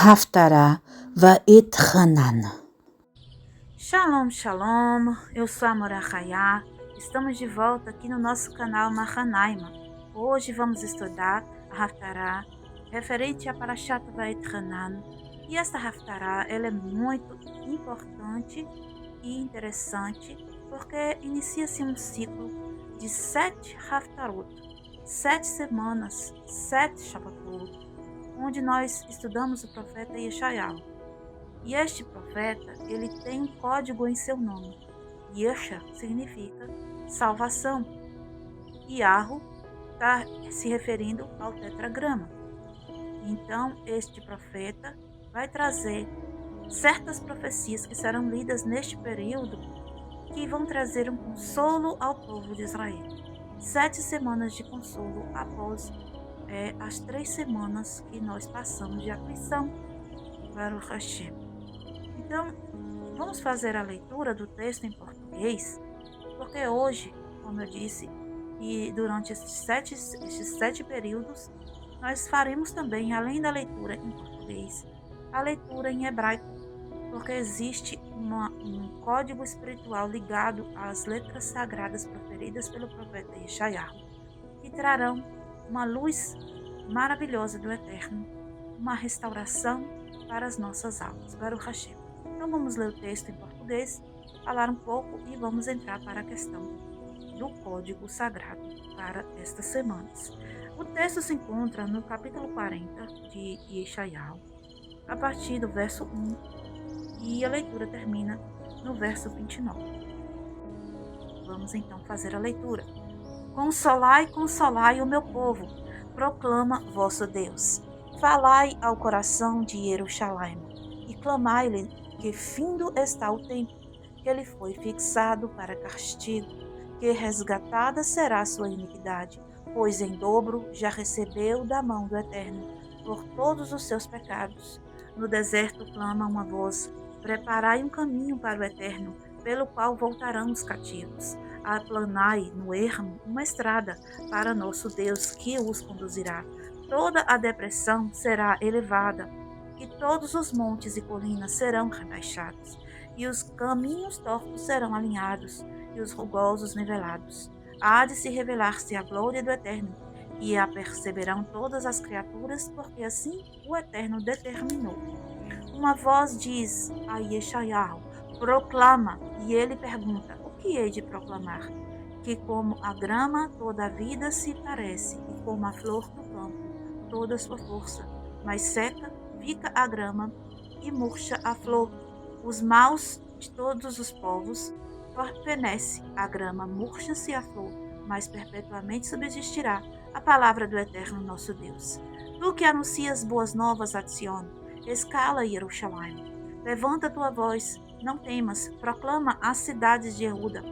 Haftarah Va'et Hanan. Shalom, shalom, eu sou a Morachayá, estamos de volta aqui no nosso canal Mahanaima. Hoje vamos estudar a Haftarah referente a Parashat Va'et Hanan. E esta Haftarah ela é muito importante e interessante porque inicia-se um ciclo de 7 Haftarot, 7 semanas, 7 Shabbatot, onde nós estudamos o profeta Yeshayahu. E este profeta, ele tem um código em seu nome. Yesha significa salvação. Yahu está se referindo ao tetragrama. Então, este profeta vai trazer certas profecias que serão lidas neste período que vão trazer um consolo ao povo de Israel. 7 semanas de consolo após as 3 semanas que nós passamos de aflição para o Hashem. Então, vamos fazer a leitura do texto em português, porque hoje, como eu disse, e durante esses sete períodos, nós faremos também, além da leitura em português, a leitura em hebraico, porque existe um código espiritual ligado às letras sagradas proferidas pelo profeta Yeshayahu, que trarão uma luz maravilhosa do Eterno, uma restauração para as nossas almas, para o Hashem. Então vamos ler o texto em português, falar um pouco e vamos entrar para a questão do código sagrado para estas semanas. O texto se encontra no capítulo 40 de Yeshayahu, a partir do verso 1, e a leitura termina no verso 29. Vamos então fazer a leitura. Consolai, consolai o meu povo, proclama vosso Deus. Falai ao coração de Jerusalém e clamai-lhe que findo está o tempo, que ele foi fixado para castigo, que resgatada será sua iniquidade, pois em dobro já recebeu da mão do Eterno por todos os seus pecados. No deserto clama uma voz, preparai um caminho para o Eterno, pelo qual voltarão os cativos. Aplanai no ermo uma estrada para nosso Deus, que os conduzirá. Toda a depressão será elevada, e todos os montes e colinas serão rebaixados, e os caminhos tortos serão alinhados, e os rugosos nivelados. Há de se revelar-se a glória do Eterno, e a perceberão todas as criaturas, porque assim o Eterno determinou. Uma voz diz a Yeshayahu, proclama, e ele pergunta, o que hei de proclamar? Que como a grama toda a vida se parece, e como a flor do campo toda a sua força, mas seca fica a grama e murcha a flor. Os maus de todos os povos fenece a grama, murcha-se a flor, mas perpetuamente subsistirá a palavra do Eterno nosso Deus. Tu que anuncias boas novas a Sion, escala Jerusalém. Levanta tua voz, não temas, proclama as cidades de Jeruda.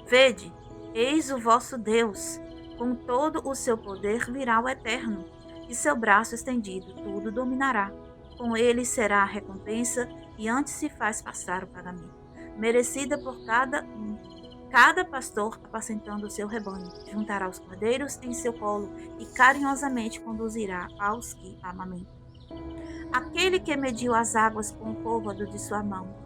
Vede, eis o vosso Deus, com todo o seu poder virá o Eterno, e seu braço estendido tudo dominará. Com ele será a recompensa, e antes se faz passar o pagamento, merecida por cada pastor apacentando o seu rebanho, juntará os cordeiros em seu colo, e carinhosamente conduzirá aos que amamentam. Aquele que mediu as águas com o côvado de sua mão,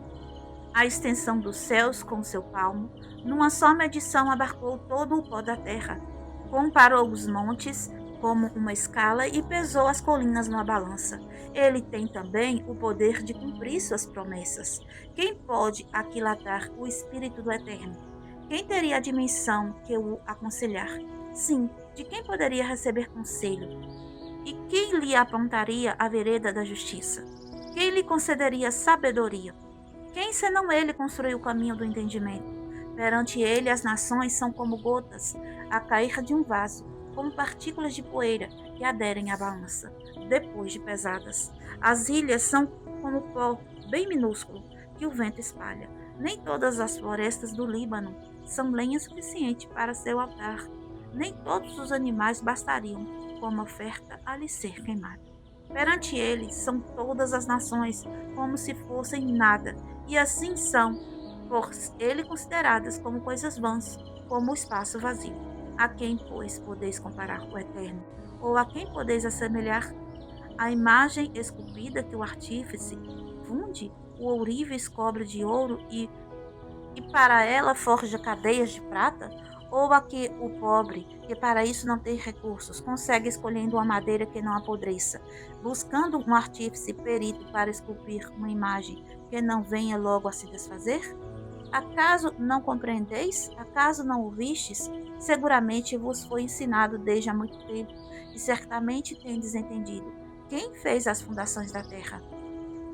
a extensão dos céus com seu palmo, numa só medição abarcou todo o pó da terra. Comparou os montes como uma escala e pesou as colinas numa balança. Ele tem também o poder de cumprir suas promessas. Quem pode aquilatar o Espírito do Eterno? Quem teria a dimensão que o aconselhar? Sim, de quem poderia receber conselho? E quem lhe apontaria a vereda da justiça? Quem lhe concederia sabedoria? Quem senão ele construiu o caminho do entendimento? Perante ele as nações são como gotas a cair de um vaso, como partículas de poeira que aderem à balança, depois de pesadas. As ilhas são como pó bem minúsculo que o vento espalha. Nem todas as florestas do Líbano são lenha suficiente para seu altar. Nem todos os animais bastariam como oferta a lhe ser queimada. Perante ele são todas as nações como se fossem nada, e assim são por ele consideradas como coisas vãs, como o espaço vazio. A quem, pois, podeis comparar o Eterno? Ou a quem podeis assemelhar? A imagem esculpida que o artífice funde, o ourives cobre de ouro e para ela forja cadeias de prata? Ou a que o pobre, que para isso não tem recursos, consegue escolhendo uma madeira que não apodreça, buscando um artífice perito para esculpir uma imagem que não venha logo a se desfazer? Acaso não compreendeis? Acaso não ouvistes? Seguramente vos foi ensinado desde há muito tempo, e certamente tendes entendido. Quem fez as fundações da terra?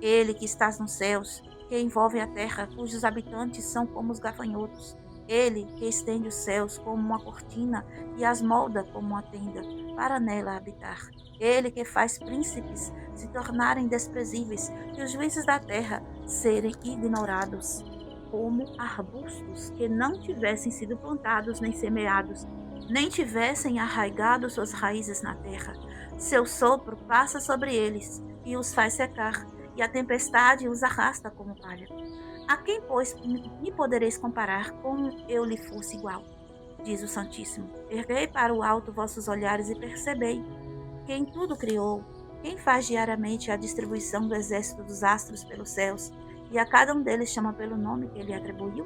Ele que estás nos céus, que envolve a terra, cujos habitantes são como os gafanhotos. Ele que estende os céus como uma cortina e as molda como uma tenda, para nela habitar. Ele que faz príncipes se tornarem desprezíveis e os juízes da terra serem ignorados, como arbustos que não tivessem sido plantados nem semeados, nem tivessem arraigado suas raízes na terra. Seu sopro passa sobre eles e os faz secar, e a tempestade os arrasta como palha. A quem, pois, me podereis comparar como eu lhe fosse igual? Diz o Santíssimo. Erguei para o alto vossos olhares e percebei. Quem tudo criou, quem faz diariamente a distribuição do exército dos astros pelos céus, e a cada um deles chama pelo nome que ele atribuiu?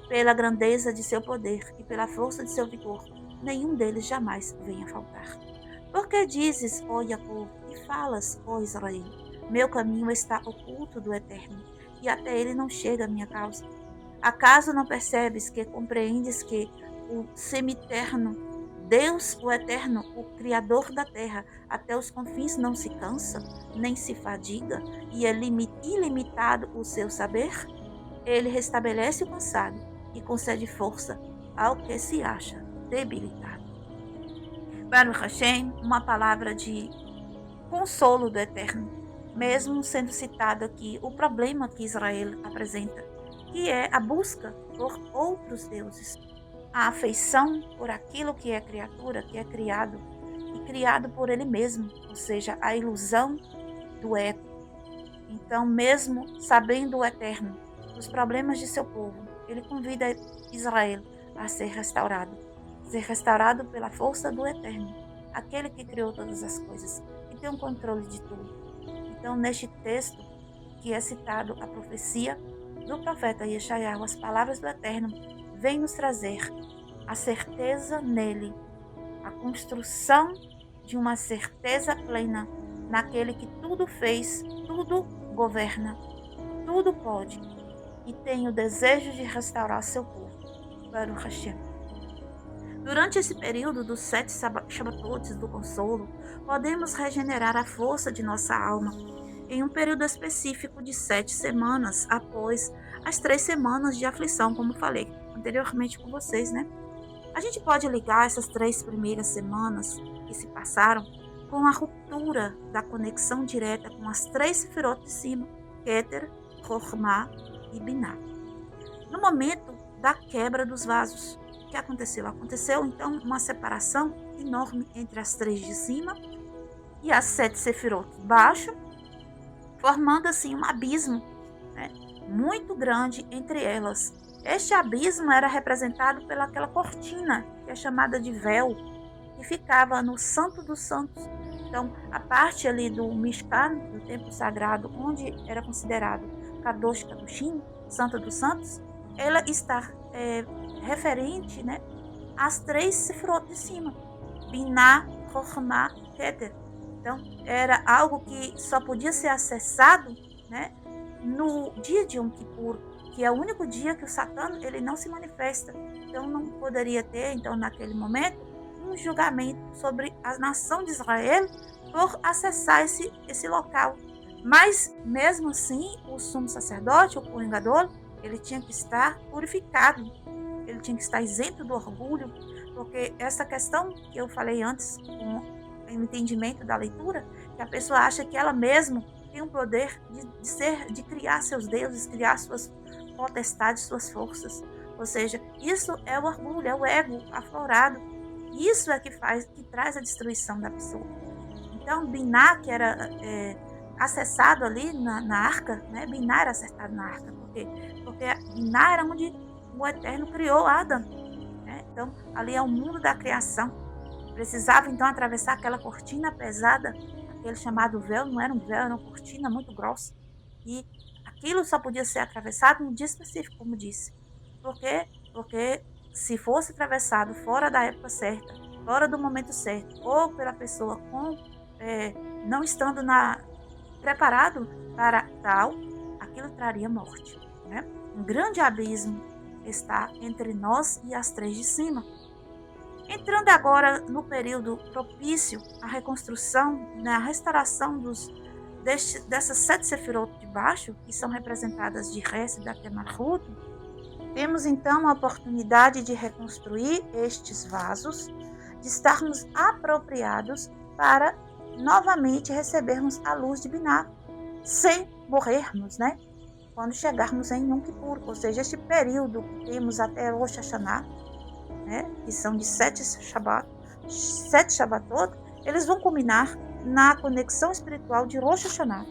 Pela grandeza de seu poder e pela força de seu vigor, nenhum deles jamais vem a faltar. Porque dizes, ó Jacob, e falas, ó Israel, meu caminho está oculto do Eterno, e até ele não chega a minha causa. Acaso não percebes que compreendes que o semiterno, Deus, o Eterno, o Criador da terra, até os confins não se cansa, nem se fadiga, e é ilimitado o seu saber? Ele restabelece o cansado e concede força ao que se acha debilitado. Baruch Hashem, uma palavra de consolo do Eterno, mesmo sendo citado aqui o problema que Israel apresenta, que é a busca por outros deuses, a afeição por aquilo que é criatura, que é criado, e criado por ele mesmo, ou seja, a ilusão do ego. Então, mesmo sabendo o Eterno dos problemas de seu povo, ele convida Israel a ser restaurado pela força do Eterno, aquele que criou todas as coisas e tem o controle de tudo. Então, neste texto que é citado a profecia do profeta Yeshayahu, as palavras do Eterno vêm nos trazer a certeza nele, a construção de uma certeza plena naquele que tudo fez, tudo governa, tudo pode e tem o desejo de restaurar seu povo. Baruch Hashem. Durante esse período dos 7 Shabbatotes do consolo, podemos regenerar a força de nossa alma em um período específico de 7 semanas após as 3 semanas de aflição, como falei anteriormente com vocês, né? A gente pode ligar essas 3 primeiras semanas que se passaram com a ruptura da conexão direta com as 3 sefirot de cima, Keter, Chokhmah e Binah. No momento da quebra dos vasos, o que aconteceu? Aconteceu então uma separação enorme entre as 3 de cima e as 7 sefirot de baixo, formando assim um abismo, né, muito grande entre elas. Este abismo era representado pelaquela cortina, que é chamada de véu, que ficava no Santo dos Santos. Então, a parte ali do Mishkan, do templo sagrado, onde era considerado Kadosh Kadoshim, Santo dos Santos, ela está referente, né, às 3 sefirot de cima, Binah, Chokhmah, Keter. Então, era algo que só podia ser acessado, né, no dia de Yom Kippur, que é o único dia que o Satã ele não se manifesta. Então, não poderia ter, então, naquele momento, um julgamento sobre a nação de Israel por acessar esse local. Mas, mesmo assim, o sumo sacerdote, o Kohen Gadol, ele tinha que estar purificado, ele tinha que estar isento do orgulho, porque essa questão que eu falei antes, com o entendimento da leitura, que a pessoa acha que ela mesma tem o poder de criar seus deuses, criar suas potestades, suas forças. Ou seja, isso é o orgulho, é o ego aflorado. Isso é que traz a destruição da pessoa. Então, Binah, que era acessado ali na arca, né? Binah era acessado na arca. Por quê? Porque Binah era onde o Eterno criou Adão. Né? Então, ali é o mundo da criação. Precisava, então, atravessar aquela cortina pesada aquele chamado véu, não era um véu, era uma cortina muito grossa. E aquilo só podia ser atravessado num dia específico, como disse. Por quê? Porque se fosse atravessado fora da época certa, fora do momento certo, ou pela pessoa não estando preparado para tal, aquilo traria morte. Né? Um grande abismo está entre nós e as três de cima. Entrando agora no período propício à reconstrução, né, à restauração dessas 7 sefirot de baixo, que são representadas de Hesed até Malchut, temos então a oportunidade de reconstruir estes vasos, de estarmos apropriados para novamente recebermos a luz de Binah, sem morrermos, né? Quando chegarmos em Yom Kippur, ou seja, este período que temos até Rosh Hashanah, né, que são de 7 Shabbatot, eles vão culminar na conexão espiritual de Rosh Hashanah.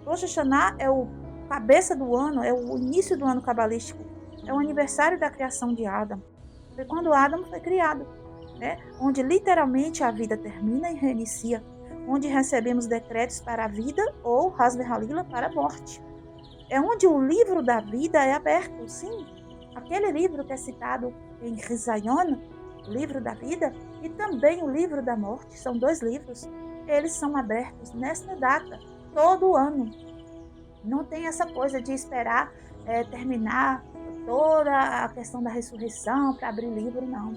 Rosh Hashanah é o cabeça do ano, é o início do ano cabalístico, é o aniversário da criação de Adam. Foi quando Adam foi criado, né, onde literalmente a vida termina e reinicia, onde recebemos decretos para a vida ou Has V'Halila para a morte. É onde o livro da vida é aberto, sim. Aquele livro que é citado em Rizayon, o livro da vida, e também o livro da morte, são 2 livros, eles são abertos nesta data, todo ano. Não tem essa coisa de esperar terminar toda a questão da ressurreição para abrir livro, não.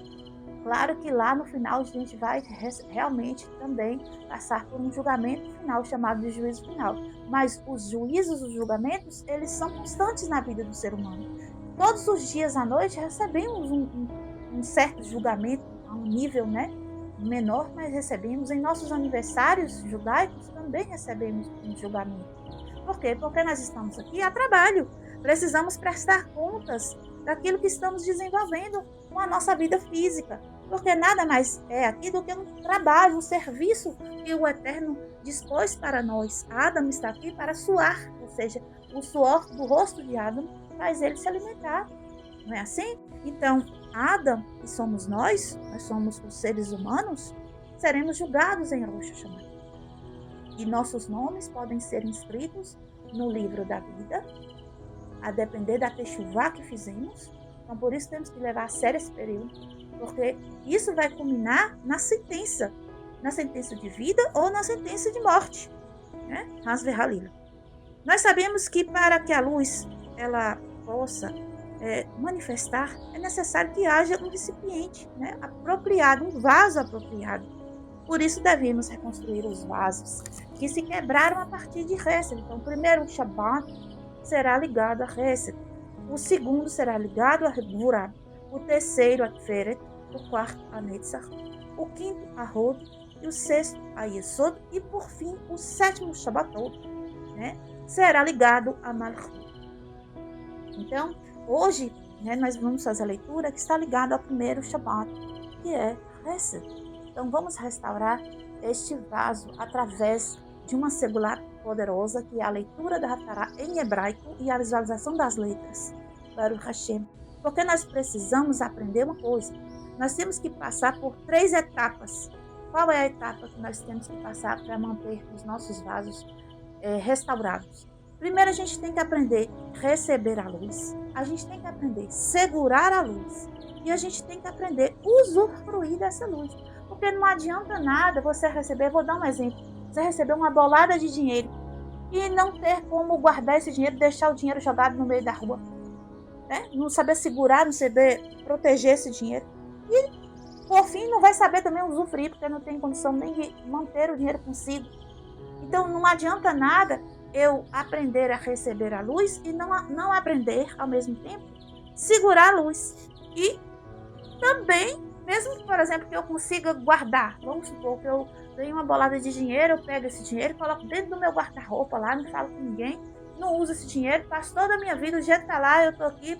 Claro que lá no final a gente vai realmente também passar por um julgamento final, chamado de juízo final. Mas os juízos, os julgamentos, eles são constantes na vida do ser humano. Todos os dias à noite recebemos um certo julgamento a um nível, né, menor, mas recebemos. Em nossos aniversários judaicos também recebemos um julgamento. Por quê? Porque nós estamos aqui a trabalho. Precisamos prestar contas daquilo que estamos desenvolvendo com a nossa vida física. Porque nada mais é aqui do que um trabalho, um serviço que o Eterno dispôs para nós. Adam está aqui para suar, ou seja, o suor do rosto de Adam faz ele se alimentar. Não é assim? Então, Adam, que somos nós somos os seres humanos, seremos julgados em Rosh Hashanah. E nossos nomes podem ser inscritos no livro da vida, a depender da techuvá que fizemos. Então, por isso temos que levar a sério esse período, porque isso vai culminar na sentença de vida ou na sentença de morte, né? Has V'Halila. Nós sabemos que para que a luz ela possa manifestar, é necessário que haja um recipiente, né, apropriado, um vaso apropriado. Por isso devemos reconstruir os vasos que se quebraram a partir de Hesed. Então, o primeiro Shabbat será ligado a Hesed, o segundo será ligado a Rebura, o terceiro a Tiferet, o quarto a Netzach, o quinto a Hod e o sexto a Yesod, e por fim o sétimo Shabbatot, né, será ligado a Malchut. Então, hoje, né, nós vamos fazer a leitura que está ligada ao primeiro Shabbat, que é Hesed. Então, vamos restaurar este vaso através de uma segular poderosa, que é a leitura da Haftarah em hebraico e a visualização das letras, Baruch Hashem. Porque nós precisamos aprender uma coisa. Nós temos que passar por 3 etapas. Qual é a etapa que nós temos que passar para manter os nossos vasos restaurados? Primeiro, a gente tem que aprender a receber a luz. A gente tem que aprender a segurar a luz. E a gente tem que aprender a usufruir dessa luz. Porque não adianta nada você receber, vou dar um exemplo, você receber uma bolada de dinheiro e não ter como guardar esse dinheiro, deixar o dinheiro jogado no meio da rua. Né? Não saber segurar, não saber proteger esse dinheiro. E, por fim, não vai saber também usufruir, porque não tem condição nem de manter o dinheiro consigo. Então, não adianta nada eu aprender a receber a luz e não aprender, ao mesmo tempo, segurar a luz. E também, mesmo que, por exemplo, que eu consiga guardar, vamos supor que eu tenho uma bolada de dinheiro, eu pego esse dinheiro e coloco dentro do meu guarda-roupa lá, não falo com ninguém, não uso esse dinheiro, passo toda a minha vida, o dinheiro está lá, eu estou aqui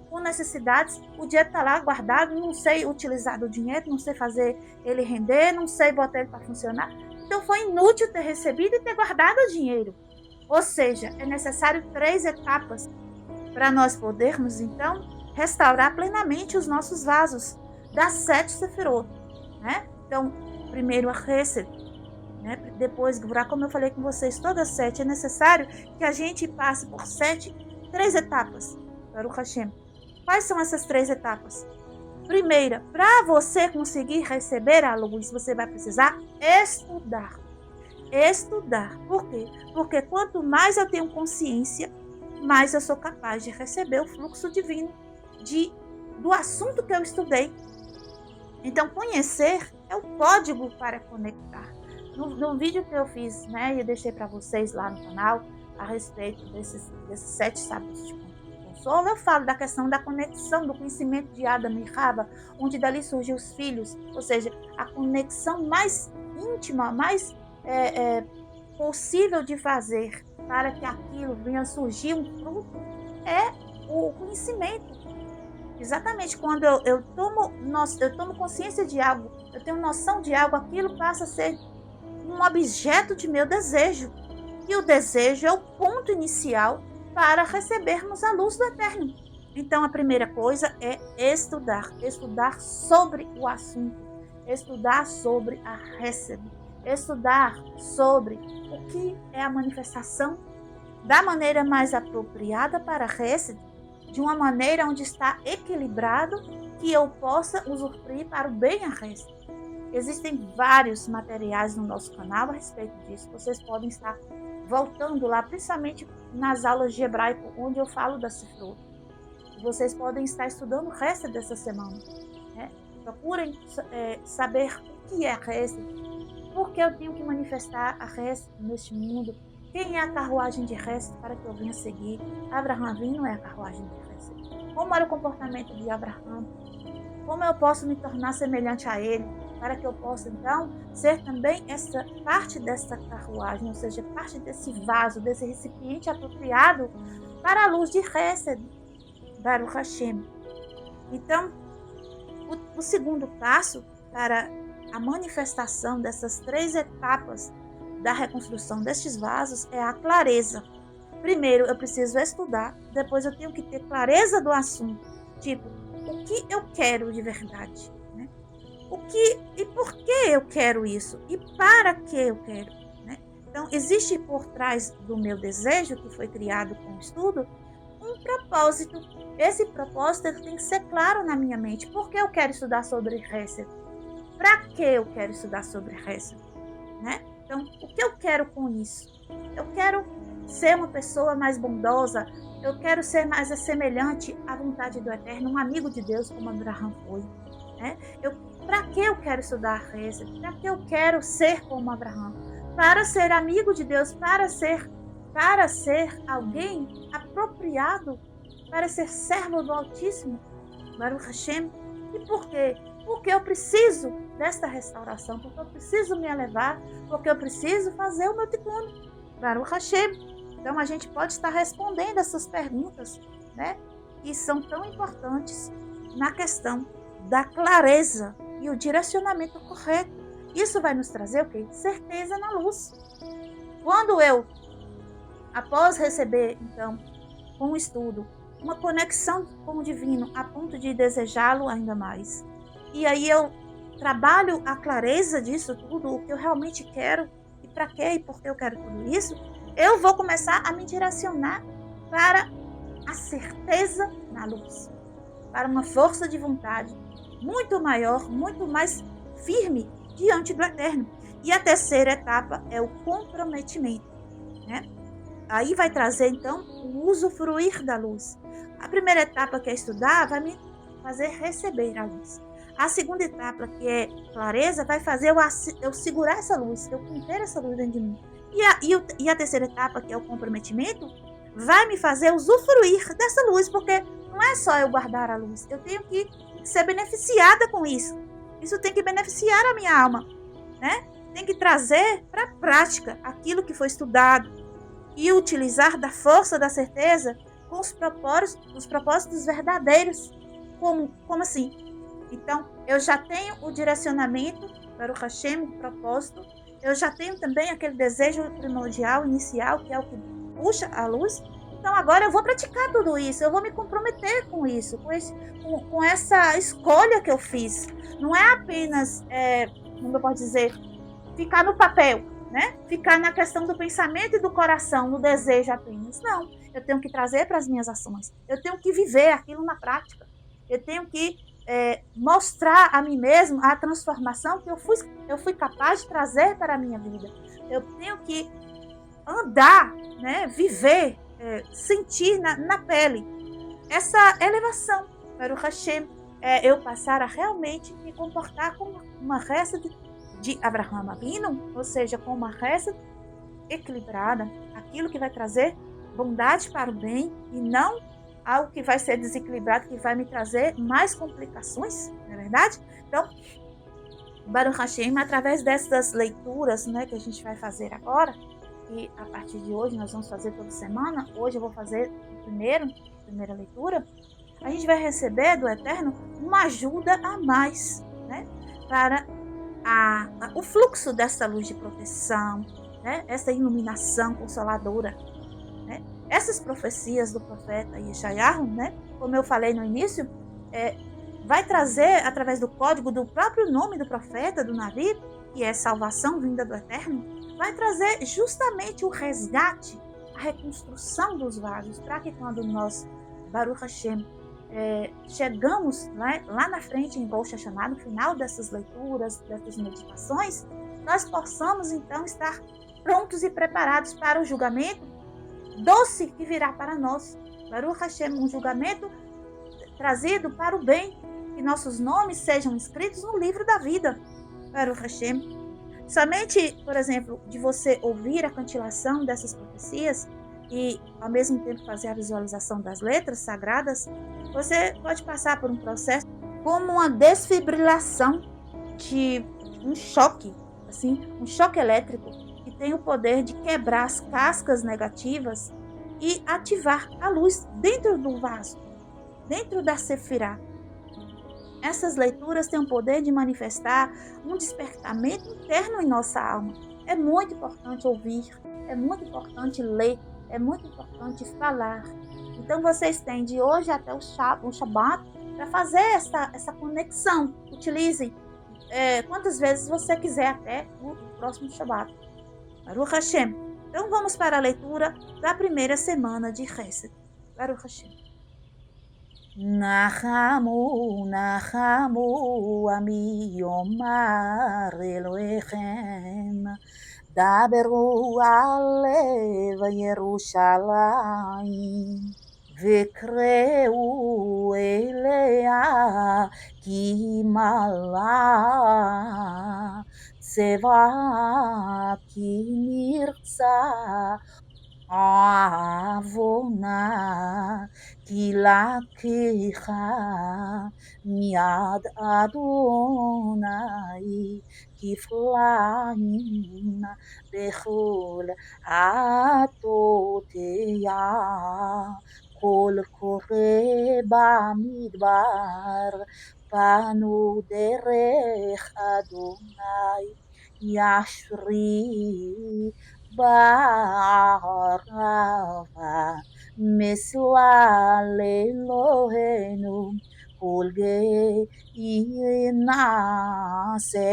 com necessidades, o dinheiro está lá guardado, não sei utilizar o dinheiro, não sei fazer ele render, não sei botar ele para funcionar. Então foi inútil ter recebido e ter guardado o dinheiro. Ou seja, é necessário 3 etapas para nós podermos, então, restaurar plenamente os nossos vasos das 7 sefirot, né? Então, primeiro a Hesed, né? Depois, como eu falei com vocês, todas 7, é necessário que a gente passe por 3 etapas. Baruch Hashem. Quais são essas 3 etapas? Primeira, para você conseguir receber a luz, você vai precisar estudar. Estudar. Por quê? Porque quanto mais eu tenho consciência, mais eu sou capaz de receber o fluxo divino do assunto que eu estudei. Então, conhecer é o código para conectar. No vídeo que eu fiz, né, e eu deixei para vocês lá no canal, a respeito desses 7 sábados de consolo, eu falo da questão da conexão, do conhecimento de Adam e Rava, onde dali surgiu os filhos, ou seja, a conexão mais íntima, mais possível de fazer para que aquilo venha surgir um fruto, é o conhecimento. Exatamente, quando eu tomo consciência de algo, eu tenho noção de algo, aquilo passa a ser um objeto de meu desejo. E o desejo é o ponto inicial para recebermos a luz do Eterno. Então, a primeira coisa é estudar sobre o assunto, estudar sobre a Hesed, estudar sobre o que é a manifestação da maneira mais apropriada para a Hesed, de uma maneira onde está equilibrado, que eu possa usufruir para o bem a Hesed. Existem vários materiais no nosso canal a respeito disso. Vocês podem estar voltando lá, principalmente nas aulas de hebraico, onde eu falo da Sifrut. Vocês podem estar estudando o resto dessa semana. Né? Procurem saber o que é a Hesed, por que eu tenho que manifestar a Hesed neste mundo, quem é a carruagem de Hesed para que eu venha seguir. Abraham Avinu é a carruagem de Hesed. Como era o comportamento de Abraham? Como eu posso me tornar semelhante a ele, para que eu possa, então, ser também essa parte dessa carruagem, ou seja, parte desse vaso, desse recipiente apropriado para a luz de Hesed, Baruch Hashem. Então, o segundo passo para a manifestação dessas 3 etapas da reconstrução destes vasos é a clareza. Primeiro, eu preciso estudar, depois eu tenho que ter clareza do assunto, tipo, o que eu quero de verdade, né? E por que eu quero isso? E para que eu quero, né? Então, existe por trás do meu desejo, que foi criado com o estudo, um propósito. Esse propósito tem que ser claro na minha mente. Por que eu quero estudar sobre Hesed? Para que eu quero estudar sobre Hesed? Né? Então, o que eu quero com isso? Eu quero ser uma pessoa mais bondosa, eu quero ser mais semelhante à vontade do Eterno, um amigo de Deus, como Abraham foi. Né? Para que eu quero estudar Hesed? Para que eu quero ser como Abraham? Para ser amigo de Deus, para ser alguém apropriado, para ser servo do Altíssimo, Baruch Hashem. E por quê? Porque eu preciso desta restauração, porque eu preciso me elevar, porque eu preciso fazer o meu tikkun, Baruch Hashem. Então, a gente pode estar respondendo essas perguntas, né, que são tão importantes na questão da clareza e o direcionamento correto. Isso vai nos trazer o quê? Certeza na luz. Quando eu, após receber, então, com o estudo, uma conexão com o divino a ponto de desejá-lo ainda mais, e aí eu trabalho a clareza disso tudo, o que eu realmente quero, e para quê e por que eu quero tudo isso, eu vou começar a me direcionar para a certeza na luz, para uma força de vontade muito maior, muito mais firme diante do Eterno. E a terceira etapa é o comprometimento, né? Aí vai trazer, então, o usufruir da luz. A primeira etapa, que é estudar, vai me fazer receber a luz. A segunda etapa, que é clareza, vai fazer eu segurar essa luz, eu conter essa luz dentro de mim. E a terceira etapa, que é o comprometimento, vai me fazer usufruir dessa luz, porque não é só eu guardar a luz, eu tenho que ser beneficiada com isso. Isso tem que beneficiar a minha alma, né? Tem que trazer para a prática aquilo que foi estudado e utilizar da força da certeza com os propósitos verdadeiros. Como assim? Então, eu já tenho o direcionamento para o Hashem, o propósito. Eu já tenho também aquele desejo primordial, inicial, que é o que puxa a luz. Então, agora eu vou praticar tudo isso. Eu vou me comprometer com isso, com essa escolha que eu fiz. Não é apenas, como eu posso dizer, ficar no papel. né, ficar na questão do pensamento e do coração, no desejo apenas. Não, eu tenho que trazer para as minhas ações. Eu tenho que viver aquilo na prática. Eu tenho que mostrar a mim mesmo a transformação que eu fui capaz de trazer para a minha vida. Eu tenho que andar, né, viver, sentir na pele essa elevação. Baruch Hashem, eu passar a realmente me comportar como uma reza de Abraham Avinu, ou seja, com uma reza equilibrada, aquilo que vai trazer bondade para o bem e não algo que vai ser desequilibrado, que vai me trazer mais complicações, não é verdade? Então, Baruch Hashem, através dessas leituras, né, que a gente vai fazer agora, e a partir de hoje nós vamos fazer toda semana, hoje eu vou fazer primeira leitura, a gente vai receber do Eterno uma ajuda a mais, né, para o fluxo dessa luz de proteção, né, essa iluminação consoladora, né. Essas profecias do profeta Yeshayahu, né, como eu falei no início, vai trazer, através do código do próprio nome do profeta, do Navi, que é salvação vinda do Eterno, vai trazer justamente o resgate, a reconstrução dos vasos, para que quando nós, Baruch Hashem, chegamos lá na frente em Rosh Hashanah, no final dessas leituras, dessas meditações, nós possamos então estar prontos e preparados para o julgamento doce que virá para nós. Baruch Hashem, um julgamento trazido para o bem, que nossos nomes sejam escritos no livro da vida. Baruch Hashem. Somente, por exemplo, de você ouvir a cantilação dessas profecias e, ao mesmo tempo, fazer a visualização das letras sagradas, você pode passar por um processo como uma desfibrilação de um choque, assim, um choque elétrico, que tem o poder de quebrar as cascas negativas e ativar a luz dentro do vaso, dentro da sefirá. Essas leituras têm o poder de manifestar um despertamento interno em nossa alma. É muito importante ouvir, é muito importante ler, é muito importante falar. Então vocês têm de hoje até o Shabat para fazer essa conexão. Utilizem quantas vezes você quiser até o próximo Shabat. Baruch Hashem. Então vamos para a leitura da primeira semana de Chesed. Baruch Hashem. נחמו, נחמו, עמי יאמר אלוהיכם, דברו על לב ירושלים, וקראו אליה כי מלאה צבא, כי נרצה עוונה, כי לקחה מיד אדוני כפליים בכל עתותיה, קול קורא במדבר, פנו דרך אדוני ישרי בערבה, מסלה לאלוהינו כל גיא נעשה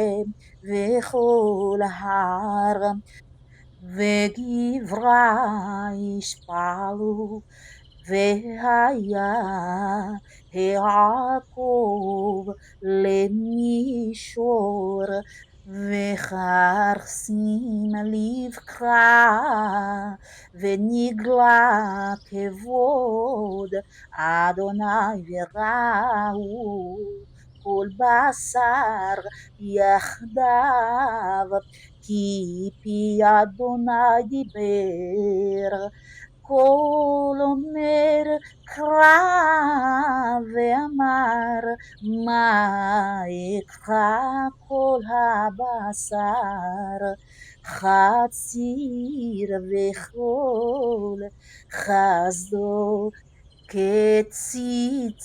וכל הר וגברה ישפלו, והיה העקוב למישור וחרסים לבקרה, ונגלה כבוד אדוני וראו כל בשר יחדיו, כי פי אדוני דיבר. קול אומר קרא ואמר, מה אקרא כל הבשר, חציר וכל חסדו כציצית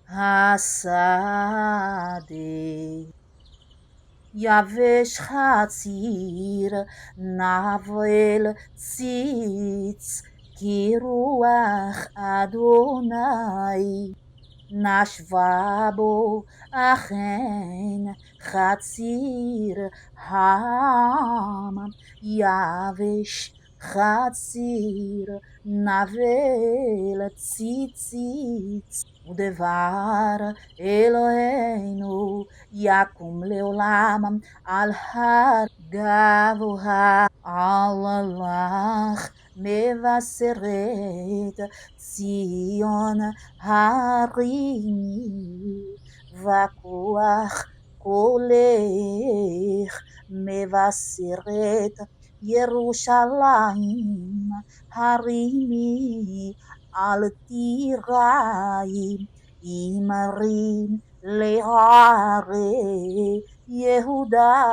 השדה. יבש חציר, נבל ציץ, כי רוח אדוני נשבה בו אכן חציר העם, יבש חציר נבל ציציץ, ודבר אלוהינו יקום לעולם על הר גבוה. אללה מבשרת ציון הרימי, וכוח קולך מבשרת ירושלים הרימי, אל תיראי אמרי להרי יהודה,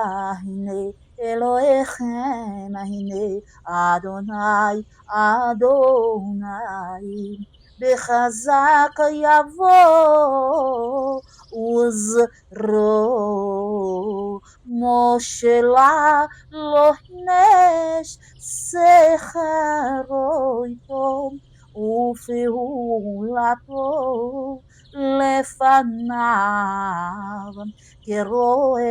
הנה אלוהיכם, הנה אדוני אדוני, בחזק יבוא עוזרו, מושלה לא נש שכרו איתו, ופעולתו לפניו, כרועה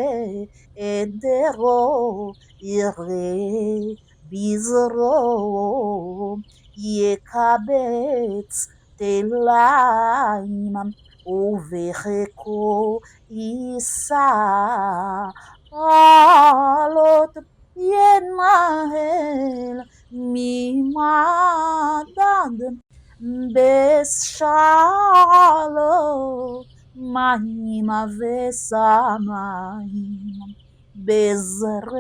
עדרו יראה בזרוע, יקבץ תליים ובחיקו יישא, עלות ינהל ממדד בשעלו מים ושמים, בזרת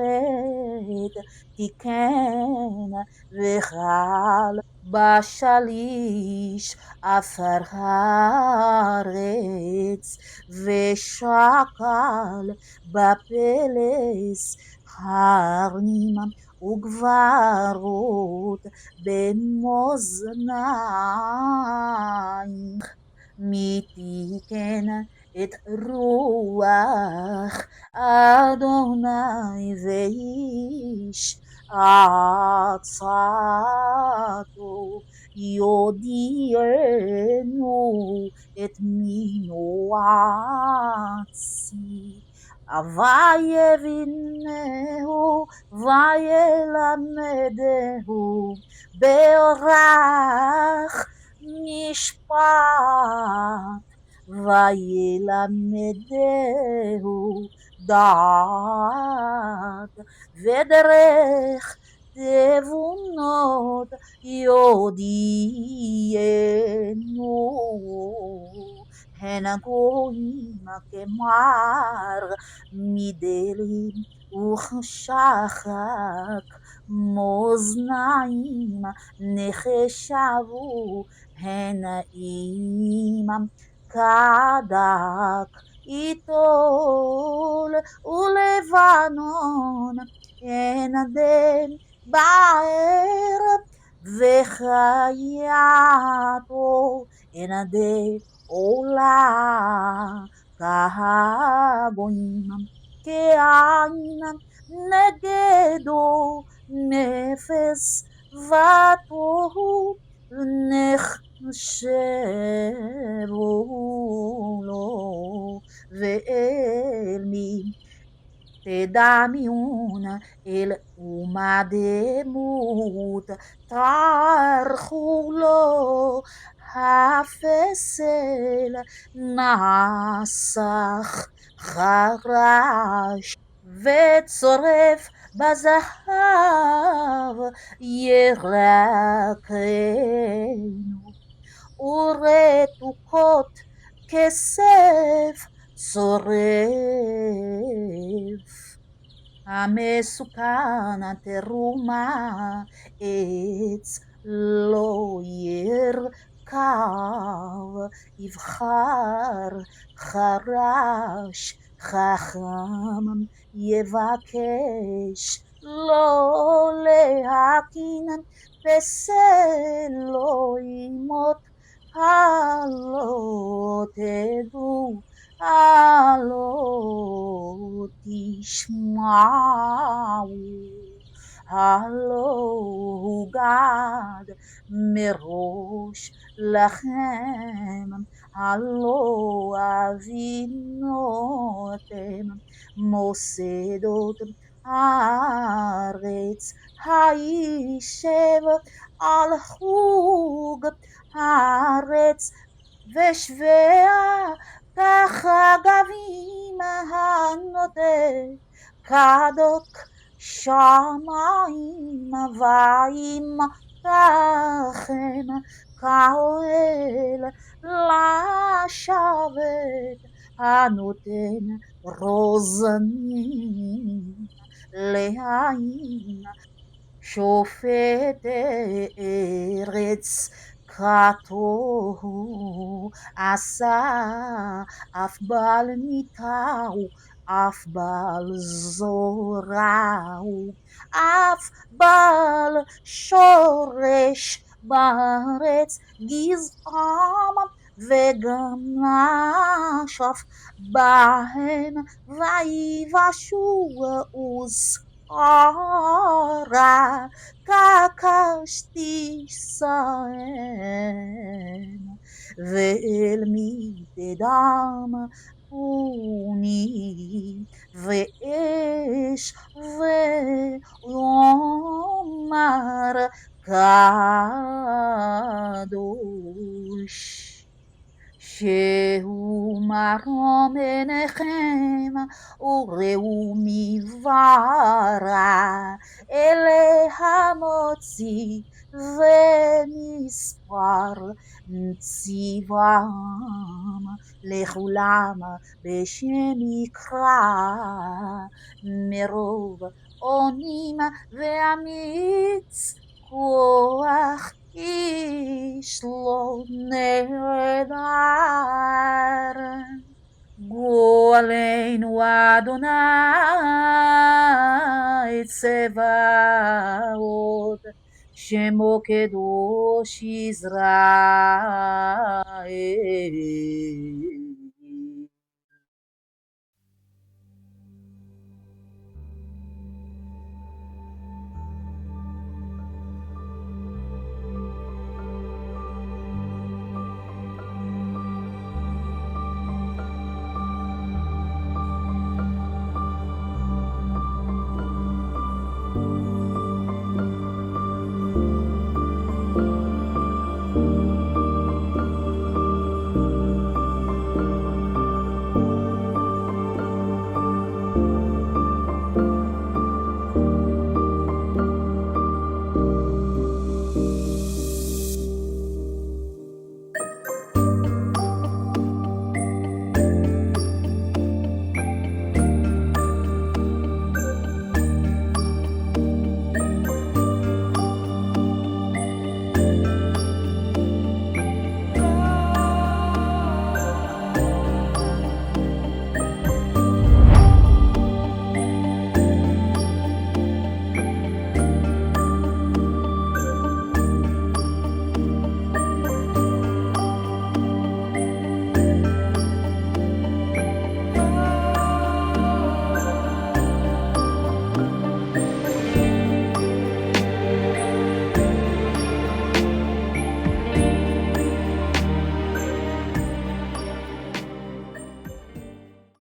תיקן וחל בשליש עפר הארץ, ושקל בפלס הרים וגברות במאזניים, מתיקן את רוח אדוני ואיש עצתו, יודיענו את מינו עצי, ויבינהו וילמדהו באורח משפט, וילמדהו דעת, ודרך תבונות יודיענו, הן הגויים כמר מדלים וכשחק, מאזניים נחשבו הן עמם, כדק איתול ולבנון הן דל בערב, וחייתו הן דל עולה, כהגויים כעין נגדו נפש ותוהו, נחשבו לו ואל מי תדמיון, אל אומה דמות טרחו לו, הפסל נסך חרש, וצורף בזהב ירקנו, ורתוקות כסף צורף. המסוכן התרומה עץ לא ירכב, יבחר חרש חכם יבקש לא להקין, פסל לא ימות, הלא תדעו הלא תשמעו, הלא הוגד מראש לכם, הלא אבינותם מוסדות הארץ הישב על חוג הארץ ושביה כחגבים הנוטה כדוק שמיים וימתחם כאוהל לשבת הנותן רוזנים לעין שופט ארץ כתוהו עשה אף בל ניטעו אף בל זורעו אף בל שורש בארץ גזעם וגם נשף בהם ויבשו וזכרה כקשתיסן ואל מתדם פוני ואש ויאמר קדוש שהוא מרום עיניכם וראו מברה אלה המוציא ומספר צבאם לכולם בשם יקרא מרוב אונים ואמיץ כוח איש לא נעדר. גואלנו אדוני צבאות שמו קדוש ישראל.